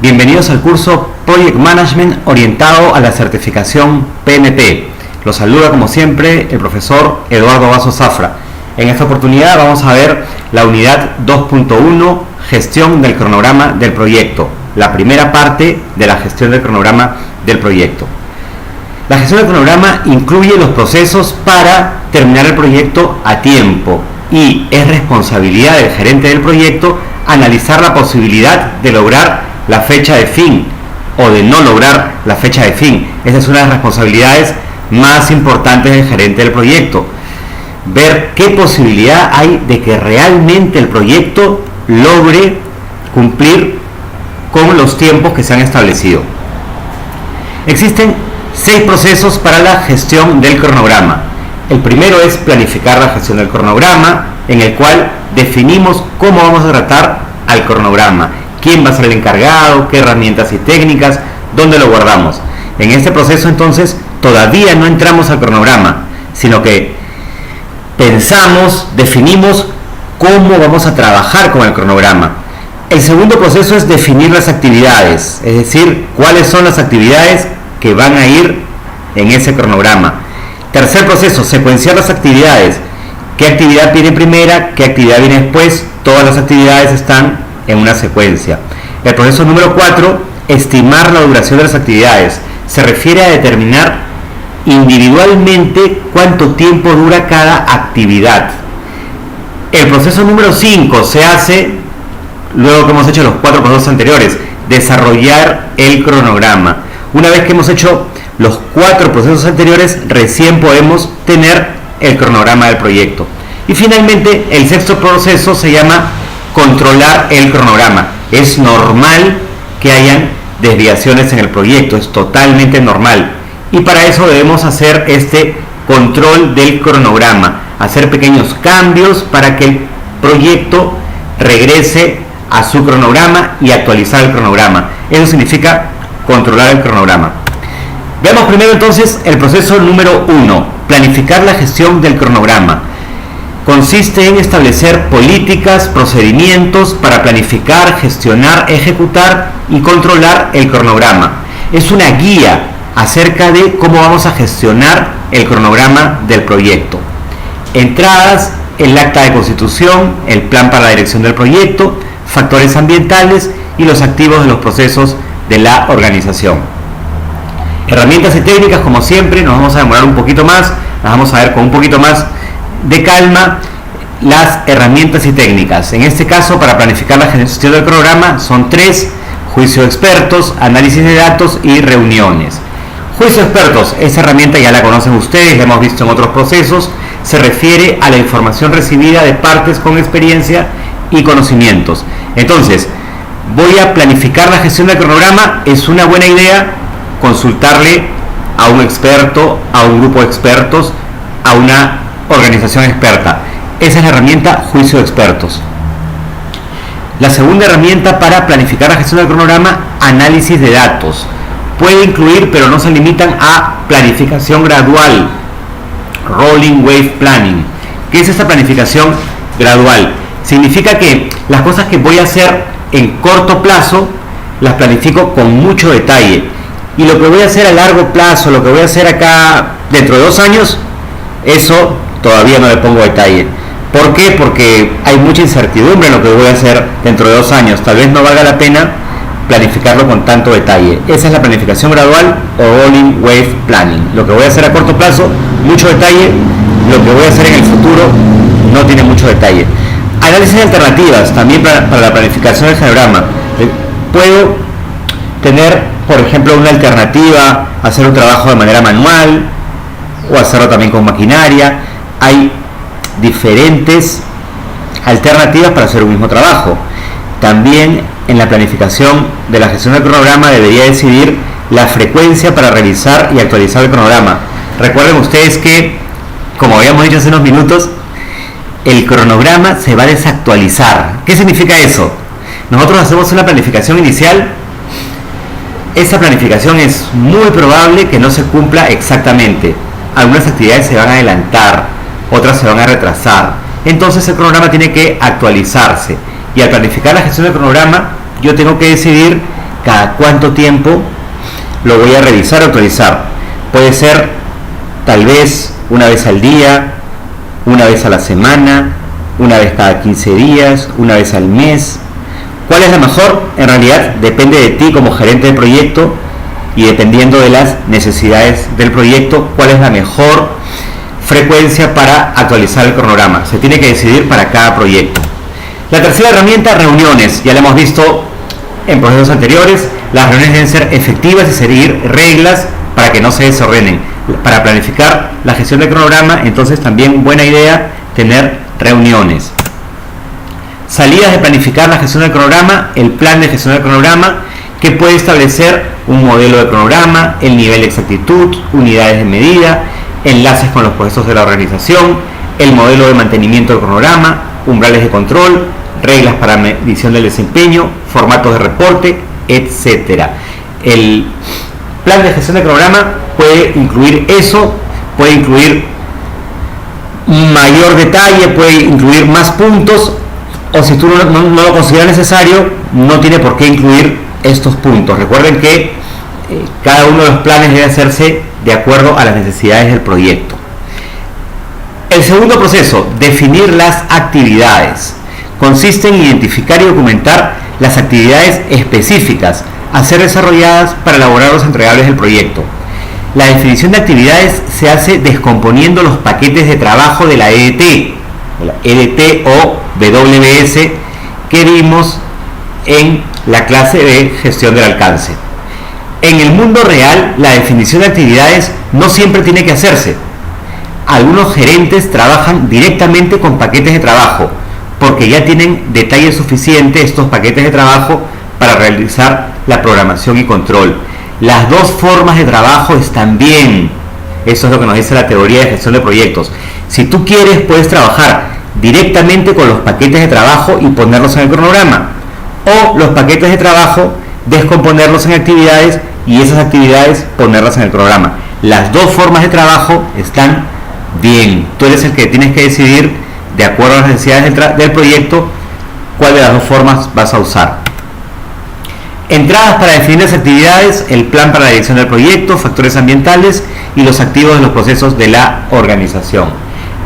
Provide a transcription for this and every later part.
Bienvenidos al curso Project Management orientado a la certificación PMP. Los saluda como siempre el profesor Eduardo Vaso Zafra. En esta oportunidad vamos a ver la unidad 2.1, gestión del cronograma del proyecto, la primera parte de la gestión del cronograma del proyecto. La gestión del cronograma incluye los procesos para terminar el proyecto a tiempo y es responsabilidad del gerente del proyecto analizar la posibilidad de lograr la fecha de fin o de no lograr la fecha de fin. Esa es una de las responsabilidades más importantes del gerente del proyecto. Ver qué posibilidad hay de que realmente el proyecto logre cumplir con los tiempos que se han establecido. Existen 6 procesos para la gestión del cronograma. El primero es planificar la gestión del cronograma, en el cual definimos cómo vamos a tratar al cronograma, quién va a ser el encargado, qué herramientas y técnicas, dónde lo guardamos. En este proceso entonces todavía no entramos al cronograma, sino que pensamos, definimos cómo vamos a trabajar con el cronograma. El segundo proceso es definir las actividades, es decir, cuáles son las actividades que van a ir en ese cronograma. Tercer proceso, secuenciar las actividades. ¿Qué actividad viene primera? ¿Qué actividad viene después? Todas las actividades están en una secuencia. El proceso número 4, estimar la duración de las actividades. Se refiere a determinar individualmente cuánto tiempo dura cada actividad. El proceso número 5 se hace luego que hemos hecho los 4 procesos anteriores, desarrollar el cronograma. Una vez que hemos hecho los 4 procesos anteriores, recién podemos tener el cronograma del proyecto. Y finalmente, el sexto proceso se llama controlar el cronograma. Es normal que hayan desviaciones en el proyecto, es totalmente normal. Y para eso debemos hacer este control del cronograma, hacer pequeños cambios para que el proyecto regrese a su cronograma y actualizar el cronograma. Eso significa controlar el cronograma. Veamos primero entonces el proceso número 1, planificar la gestión del cronograma. Consiste en establecer políticas, procedimientos para planificar, gestionar, ejecutar y controlar el cronograma. Es una guía acerca de cómo vamos a gestionar el cronograma del proyecto. Entradas, el acta de constitución, el plan para la dirección del proyecto, factores ambientales y los activos de los procesos de la organización. Herramientas y técnicas, como siempre, nos vamos a demorar un poquito más, las vamos a ver con un poquito más de calma. Las herramientas y técnicas, en este caso para planificar la gestión del cronograma, son 3: juicio de expertos, análisis de datos y reuniones. Juicio de expertos, esa herramienta ya la conocen ustedes, la hemos visto en otros procesos. Se refiere a la información recibida de partes con experiencia y conocimientos. Entonces, voy a planificar la gestión del cronograma. Es una buena idea consultarle a un experto, a un grupo de expertos, a una organización experta. Esa es la herramienta juicio de expertos. La segunda herramienta para planificar la gestión del cronograma, análisis de datos. Puede incluir, pero no se limitan a, planificación gradual, rolling wave planning. ¿Qué es esta planificación gradual? Significa que las cosas que voy a hacer en corto plazo las planifico con mucho detalle, y lo que voy a hacer a largo plazo, lo que voy a hacer acá dentro de 2 años, eso todavía no le pongo detalle. ¿Por qué? Porque hay mucha incertidumbre en lo que voy a hacer dentro de 2 años. Tal vez no valga la pena planificarlo con tanto detalle. Esa es la planificación gradual o rolling wave planning. Lo que voy a hacer a corto plazo, mucho detalle. Lo que voy a hacer en el futuro no tiene mucho detalle. Análisis de alternativas, también para la planificación del cronograma. Puedo tener, por ejemplo, una alternativa, hacer un trabajo de manera manual o hacerlo también con maquinaria. Hay diferentes alternativas para hacer un mismo trabajo. También en la planificación de la gestión del cronograma debería decidir la frecuencia para revisar y actualizar el cronograma. Recuerden ustedes que, como habíamos dicho hace unos minutos, el cronograma se va a desactualizar. ¿Qué significa eso? Nosotros hacemos una planificación inicial. Esa planificación es muy probable que no se cumpla exactamente. Algunas actividades se van a adelantar, otras se van a retrasar. Entonces el cronograma tiene que actualizarse. Y al planificar la gestión del cronograma, yo tengo que decidir cada cuánto tiempo lo voy a revisar o actualizar. Puede ser tal vez una vez al día, una vez a la semana, una vez cada 15 días, una vez al mes. ¿Cuál es la mejor? En realidad depende de ti como gerente de proyecto y dependiendo de las necesidades del proyecto, cuál es la mejor frecuencia para actualizar el cronograma. Se tiene que decidir para cada proyecto. La tercera herramienta, reuniones. Ya la hemos visto en procesos anteriores. Las reuniones deben ser efectivas y seguir reglas para que no se desordenen. Para planificar la gestión del cronograma, entonces también buena idea tener reuniones. Salidas de planificar la gestión del cronograma, el plan de gestión del cronograma, que puede establecer un modelo de cronograma, el nivel de exactitud, unidades de medida, enlaces con los procesos de la organización, el modelo de mantenimiento del cronograma, umbrales de control, reglas para medición del desempeño, formatos de reporte, etc. El plan de gestión del cronograma puede incluir eso, puede incluir mayor detalle, puede incluir más puntos, o si tú no lo consideras necesario, no tiene por qué incluir estos puntos. Recuerden que cada uno de los planes debe hacerse de acuerdo a las necesidades del proyecto. El segundo proceso, definir las actividades. Consiste en identificar y documentar las actividades específicas a ser desarrolladas para elaborar los entregables del proyecto. La definición de actividades se hace descomponiendo los paquetes de trabajo de la EDT o WBS que vimos en la clase de gestión del alcance. En el mundo real, la definición de actividades no siempre tiene que hacerse. Algunos gerentes trabajan directamente con paquetes de trabajo porque ya tienen detalle suficiente estos paquetes de trabajo para realizar la programación y control. Las dos formas de trabajo están bien. Eso es lo que nos dice la teoría de gestión de proyectos. Si tú quieres, puedes trabajar directamente con los paquetes de trabajo y ponerlos en el cronograma, o los paquetes de trabajo descomponerlos en actividades y esas actividades ponerlas en el cronograma. Las dos formas de trabajo están bien. Tú eres el que tienes que decidir, de acuerdo a las necesidades del proyecto, cuál de las dos formas vas a usar. Entradas para definir las actividades, el plan para la dirección del proyecto, factores ambientales y los activos de los procesos de la organización.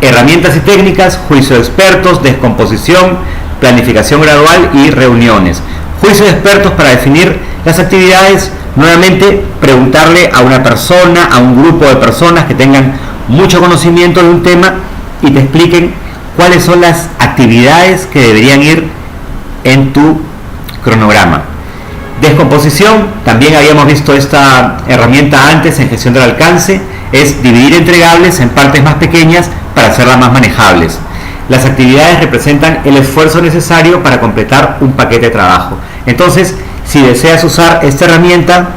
Herramientas y técnicas, juicio de expertos, descomposición, planificación gradual y reuniones. Juicio de expertos para definir las actividades, nuevamente preguntarle a una persona, a un grupo de personas que tengan mucho conocimiento de un tema y te expliquen cuáles son las actividades que deberían ir en tu cronograma. Descomposición, también habíamos visto esta herramienta antes en gestión del alcance, es dividir entregables en partes más pequeñas para hacerlas más manejables. Las actividades representan el esfuerzo necesario para completar un paquete de trabajo. Entonces, si deseas usar esta herramienta,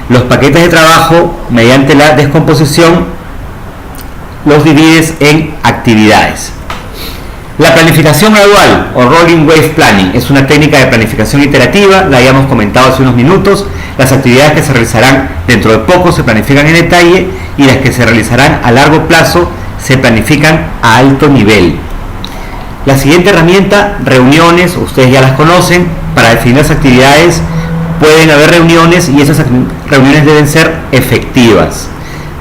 los paquetes de trabajo, mediante la descomposición, los divides en actividades. La planificación gradual o Rolling Wave Planning es una técnica de planificación iterativa, la habíamos comentado hace unos minutos. Las actividades que se realizarán dentro de poco se planifican en detalle y las que se realizarán a largo plazo se planifican a alto nivel. La siguiente herramienta, reuniones, ustedes ya las conocen. Para definir las actividades pueden haber reuniones y esas reuniones deben ser efectivas.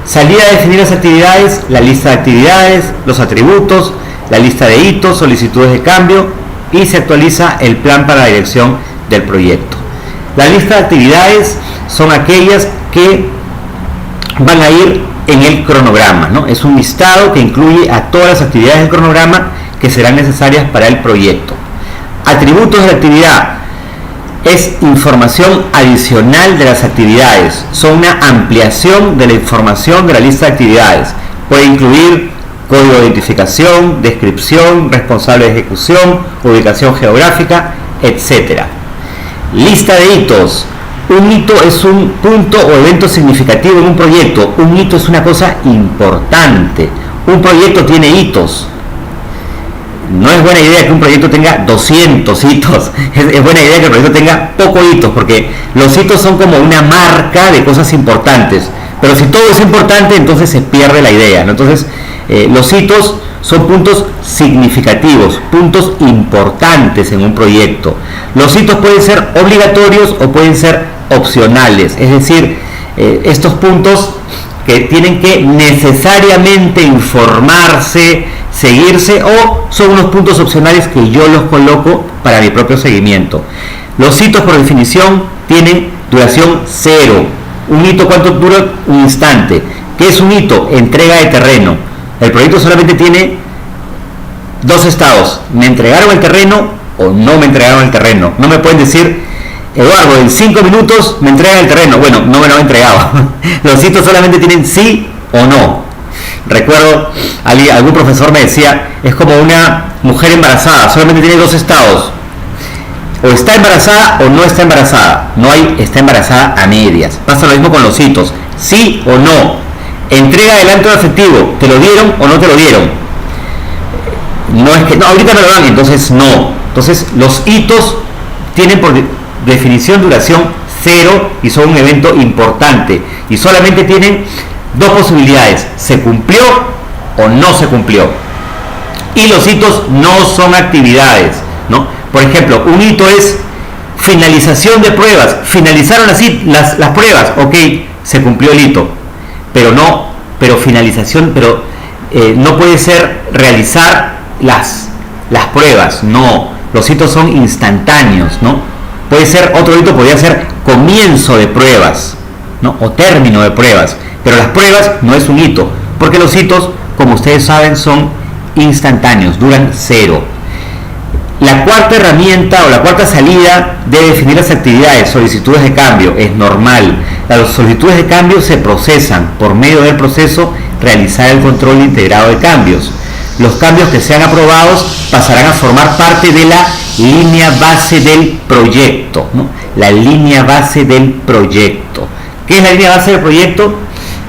Salida a definir las actividades, la lista de actividades, los atributos, la lista de hitos, solicitudes de cambio y se actualiza el plan para la dirección del proyecto. La lista de actividades son aquellas que van a ir en el cronograma, ¿no? Es un listado que incluye a todas las actividades del cronograma que serán necesarias para el proyecto. Atributos de la actividad es información adicional de las actividades, son una ampliación de la información de la lista de actividades. Puede incluir código de identificación, descripción, responsable de ejecución, ubicación geográfica, etc. Lista de hitos. Un hito es un punto o evento significativo en un proyecto. Un hito es una cosa importante. Un proyecto tiene hitos. No es buena idea que un proyecto tenga 200 hitos. Es buena idea que el proyecto tenga pocos hitos, porque los hitos son como una marca de cosas importantes. Pero si todo es importante, entonces se pierde la idea, ¿no? Entonces, Los hitos son puntos significativos, puntos importantes en un proyecto. Los hitos pueden ser obligatorios o pueden ser opcionales, es decir, estos puntos que tienen que necesariamente informarse, seguirse, o son unos puntos opcionales que yo los coloco para mi propio seguimiento. Los hitos, por definición, tienen duración cero. Un hito, ¿cuánto dura? Un instante. ¿Qué es un hito? Entrega de terreno. El proyecto solamente tiene dos estados: me entregaron el terreno o no me entregaron el terreno. No me pueden decir, Eduardo, en 5 minutos me entregan el terreno. Bueno, no me lo han entregado. Los hitos solamente tienen sí o no. Recuerdo, algún profesor me decía, es como una mujer embarazada, solamente tiene dos estados: o está embarazada o no está embarazada. No hay está embarazada a medias. Pasa lo mismo con los hitos: sí o no. Entrega del acto efectivo, ¿te lo dieron o no te lo dieron? No es que, no, ahorita me lo dan, entonces no. Entonces los hitos tienen por definición duración cero y son un evento importante, y solamente tienen dos posibilidades: se cumplió o no se cumplió. Y los hitos no son actividades, ¿no? Por ejemplo, un hito es finalización de pruebas. Finalizaron las pruebas, ok, se cumplió el hito. Pero finalización, no puede ser realizar las pruebas, no. Los hitos son instantáneos, ¿no? Puede ser, otro hito podría ser comienzo de pruebas, ¿no? O término de pruebas. Pero las pruebas no es un hito, porque los hitos, como ustedes saben, son instantáneos, duran cero. La cuarta herramienta o la cuarta salida de definir las actividades: solicitudes de cambio. Es normal. Las solicitudes de cambio se procesan por medio del proceso realizar el control integrado de cambios. Los cambios que sean aprobados pasarán a formar parte de la línea base del proyecto, ¿no? La línea base del proyecto. ¿Qué es la línea base del proyecto?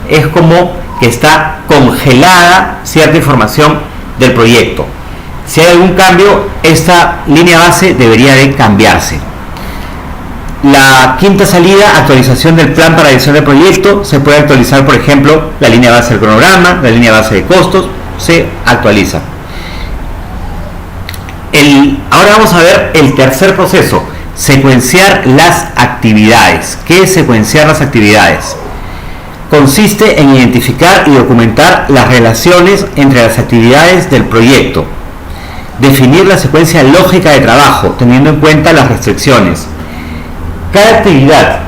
Es como que está congelada cierta información del proyecto. Si hay algún cambio, esta línea base debería de cambiarse. La quinta salida: actualización del plan para edición del proyecto. Se puede actualizar, por ejemplo, la línea base del cronograma, la línea base de costos, se actualiza. Ahora vamos a ver el tercer proceso: secuenciar las actividades. ¿Qué es secuenciar las actividades? Consiste en identificar y documentar las relaciones entre las actividades del proyecto. Definir la secuencia lógica de trabajo, teniendo en cuenta las restricciones. Cada actividad,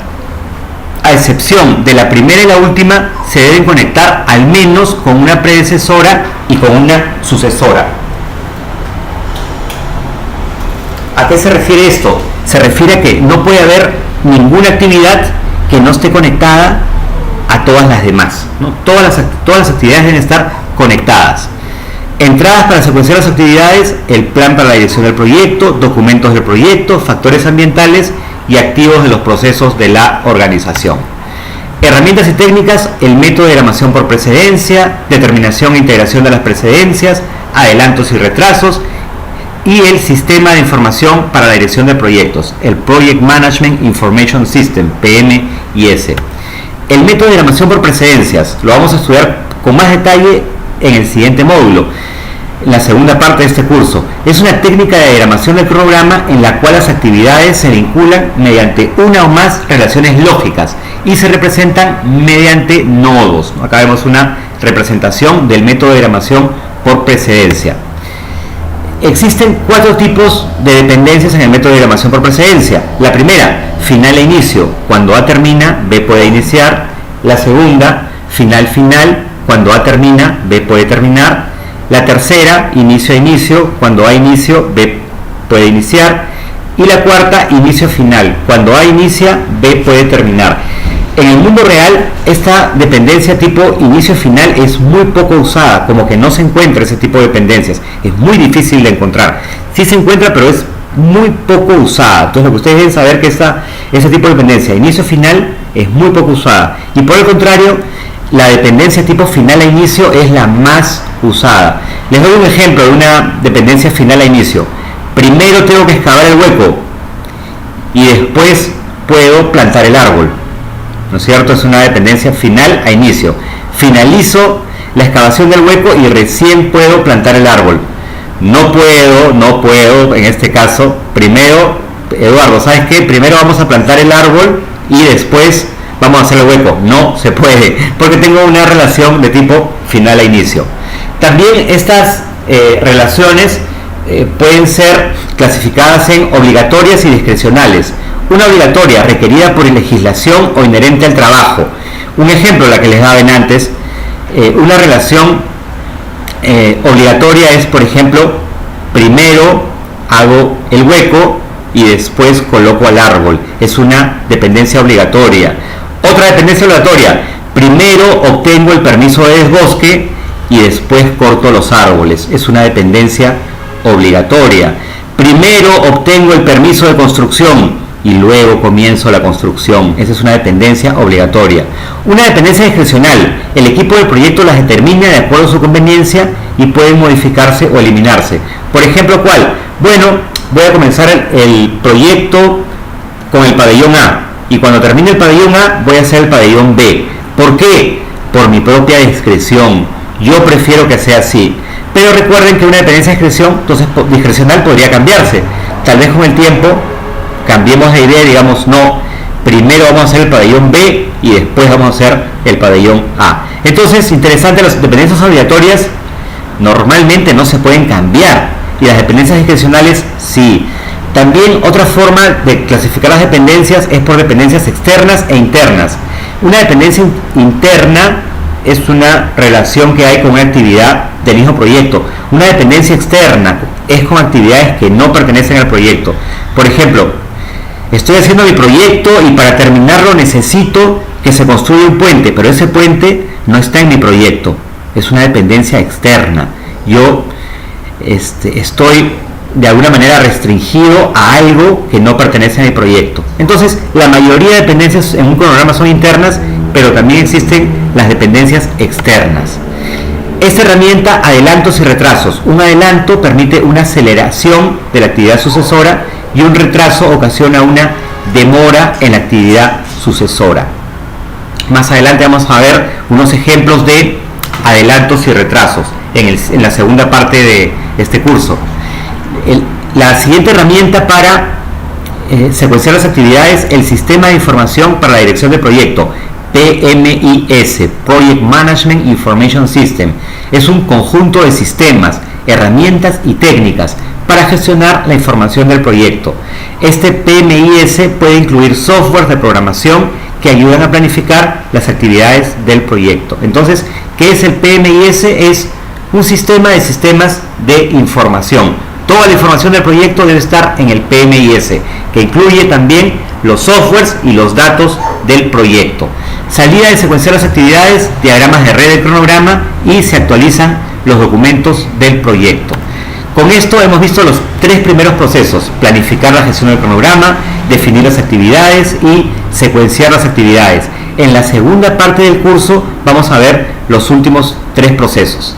a excepción de la primera y la última, se deben conectar al menos con una predecesora y con una sucesora. ¿A qué se refiere esto? Se refiere a que no puede haber ninguna actividad que no esté conectada a todas las demás, ¿no? Todas las actividades deben estar conectadas. Entradas para secuenciar las actividades: el plan para la dirección del proyecto, documentos del proyecto, factores ambientales y activos de los procesos de la organización. Herramientas y técnicas: el método de diagramación por precedencia, determinación e integración de las precedencias, adelantos y retrasos, y el sistema de información para la dirección de proyectos, el Project Management Information System, PMIS. El método de diagramación por precedencias lo vamos a estudiar con más detalle en el siguiente módulo, la segunda parte de este curso. Es una técnica de diagramación del cronograma en la cual las actividades se vinculan mediante una o más relaciones lógicas y se representan mediante nodos. Acá vemos una representación del método de diagramación por precedencia. Existen 4 tipos de dependencias en el método de diagramación por precedencia. La primera: final e inicio. Cuando A termina, B puede iniciar. La segunda: final-final. Cuando A termina, B puede terminar. La tercera: inicio a inicio. Cuando A inicio, B puede iniciar. Y la cuarta: inicio final. Cuando A inicia, B puede terminar. En el mundo real, esta dependencia tipo inicio-final es muy poco usada, como que no se encuentra ese tipo de dependencias. Es muy difícil de encontrar. Sí se encuentra, pero es muy poco usada. Entonces, lo que ustedes deben saber es que ese tipo de dependencia inicio-final es muy poco usada. Y por el contrario, la dependencia tipo final a inicio es la más usada. Les doy un ejemplo de una dependencia final a inicio. Primero tengo que excavar el hueco y después puedo plantar el árbol, ¿no es cierto? Es una dependencia final a inicio. Finalizo la excavación del hueco y recién puedo plantar el árbol. No puedo, en este caso, primero, Eduardo, ¿sabes qué? Primero vamos a plantar el árbol y después vamos a hacer el hueco. No se puede, porque tengo una relación de tipo final a inicio. También estas relaciones pueden ser clasificadas en obligatorias y discrecionales. Una obligatoria requerida por legislación o inherente al trabajo. Un ejemplo, la que les daba antes, una relación obligatoria es, por ejemplo, primero hago el hueco y después coloco al árbol. Es una dependencia obligatoria. Otra dependencia obligatoria, primero obtengo el permiso de desbosque y después corto los árboles. Es una dependencia obligatoria. Primero obtengo el permiso de construcción y luego comienzo la construcción. Esa es una dependencia obligatoria. Una dependencia discrecional. El equipo del proyecto las determina de acuerdo a su conveniencia y pueden modificarse o eliminarse. Por ejemplo, ¿cuál? Bueno, voy a comenzar el proyecto con el pabellón A y cuando termine el pabellón A voy a hacer el pabellón B. ¿Por qué? Por mi propia discreción. Yo prefiero que sea así. Pero recuerden que una dependencia discrecional podría cambiarse. Tal vez con el tiempo cambiemos la idea y digamos, no, primero vamos a hacer el pabellón B y después vamos a hacer el pabellón A. Entonces, interesante, las dependencias obligatorias normalmente no se pueden cambiar y las dependencias discrecionales sí. También otra forma de clasificar las dependencias es por dependencias externas e internas. Una dependencia interna es una relación que hay con una actividad del mismo proyecto. Una dependencia externa es con actividades que no pertenecen al proyecto. Por ejemplo, estoy haciendo mi proyecto y para terminarlo necesito que se construya un puente, pero ese puente no está en mi proyecto. Es una dependencia externa. Yo estoy de alguna manera restringido a algo que no pertenece a mi proyecto. Entonces, la mayoría de dependencias en un cronograma son internas, pero también existen las dependencias externas. Esta herramienta, adelantos y retrasos. Un adelanto permite una aceleración de la actividad sucesora y un retraso ocasiona una demora en la actividad sucesora. Más adelante vamos a ver unos ejemplos de adelantos y retrasos en la segunda parte de este curso. La siguiente herramienta para secuenciar las actividades, el Sistema de Información para la Dirección del Proyecto, PMIS, Project Management Information System. Es un conjunto de sistemas, herramientas y técnicas para gestionar la información del proyecto. Este PMIS puede incluir software de programación que ayudan a planificar las actividades del proyecto. Entonces, ¿qué es el PMIS? Es un sistema de sistemas de información. Toda la información del proyecto debe estar en el PMIS, que incluye también los softwares y los datos del proyecto. Salida de secuenciar las actividades, diagramas de red del cronograma y se actualizan los documentos del proyecto. Con esto hemos visto los tres primeros procesos: planificar la gestión del cronograma, definir las actividades y secuenciar las actividades. En la segunda parte del curso vamos a ver los últimos tres procesos.